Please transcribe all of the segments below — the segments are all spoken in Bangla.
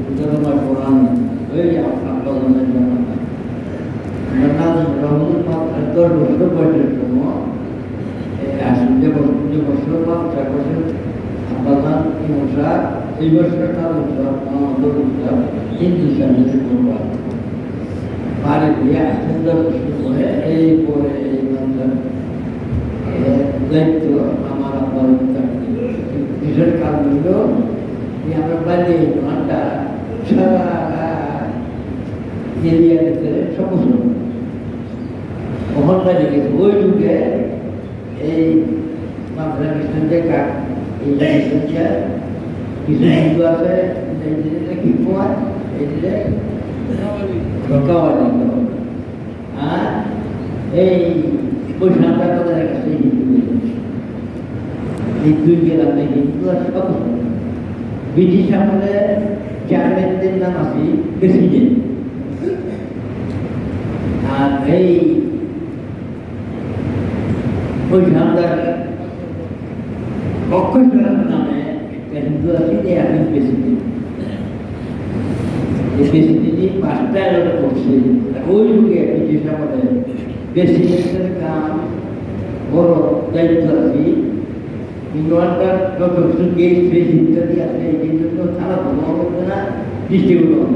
Terima Quran, apa namanya? Menang Rahul atau dosa pada semua. Aslinya bersyukur, saya bersyukur. Apakah Musa, ibu serta Musa, Musa, ini sana semua. Pada dia sudah bersyukur, boleh mantan. Itu amal kita. Bisa kalau itu yang berbalik antara salah ini yang itu semua. Mohon lagi itu juga masalah kita ini saja kisah juga saya ini lagi kuat ini berkawan itu bersama dengan kasih itu jalan itu apa biji sampai jalan itu masih kesini bersama fokus dalam nama kehidupan ini akan kesini ini pasti ada kursi कोई भी एप्लीकेशन में बेसिक काम और दायित्व আছে ইনভার্টার যত কিছু গেট ফেস ইত্যাদি আছে এই জন্য তারা বলবো না ডিস্ট্রিবিউটর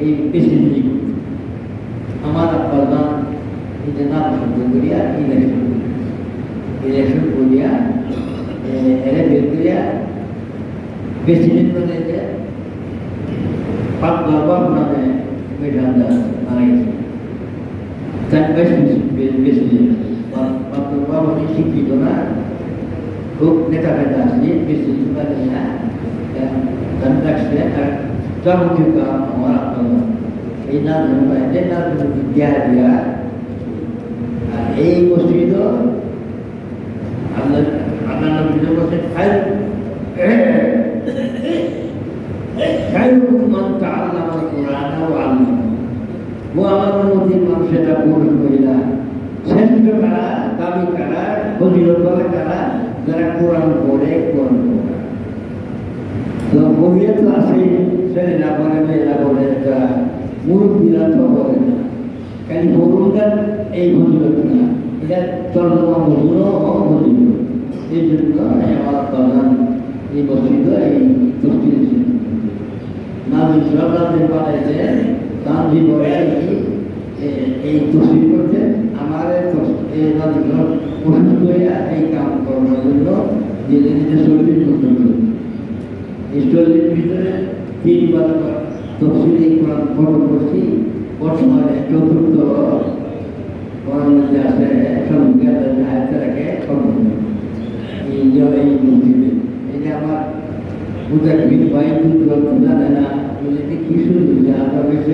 এই বেসিক আমার প্রধান এই যে নাম শুরু করিয়া ইলেকশন করিয়া এর বেরিয়া বেসিক মানে যে পাঁচ বাবা মানে মেডান্দা মারাইছে তার বেসিক পাঁচ বাবা শিক্ষিত না খুব নেতা নেতা আছে বেশি পারে না কন্ট্রাক্টে আর যাবতীয় কাম আমার আপনার এই না ধরবে না বিদ্যা দিয়া আর এই মসজিদ আল্লাহ আল্লাহ নবী বলেন খায়রুকুম মান তাআল্লামা আল-কুরআন ওয়া আল্লামা ও আমার নবীর নাম সেটা পূরণ করিলা শ্রেষ্ঠ কারা দাবি কারা ফজিলত কারা যারা কোরআন পড়ে কোরআন পড়ে তো বইয়ে তো আছে ছেলেরা বলে মেয়েরা বলে মুরব্বীরা তো বলে না কারণ বরুণদার এই ফজিলত না এটা তর্জমা মজুরও ফজিলত এই জন্য আমার প্রধান এই মসজিদ এই তফসিল নাজির সরকারের বাড়াইতে গান্ধী বলে এই তফসিল করতে আমার এই নাজির অসুস্থ হয়ে এই কাম করার জন্য নিজে নিজে শরীর যত্ন করি এই শরীরের ভিতরে তিনবার তফসিল কোরআন ফটো করছি বর্তমানে চতুর্থ মধ্যে আছে সংজ্ঞাত আয়তে রাখে খবর এই যে এই মসজিদে এই যে আমার বুঝার ভাই জানে না যদি কি শুনছি আমরা বেশি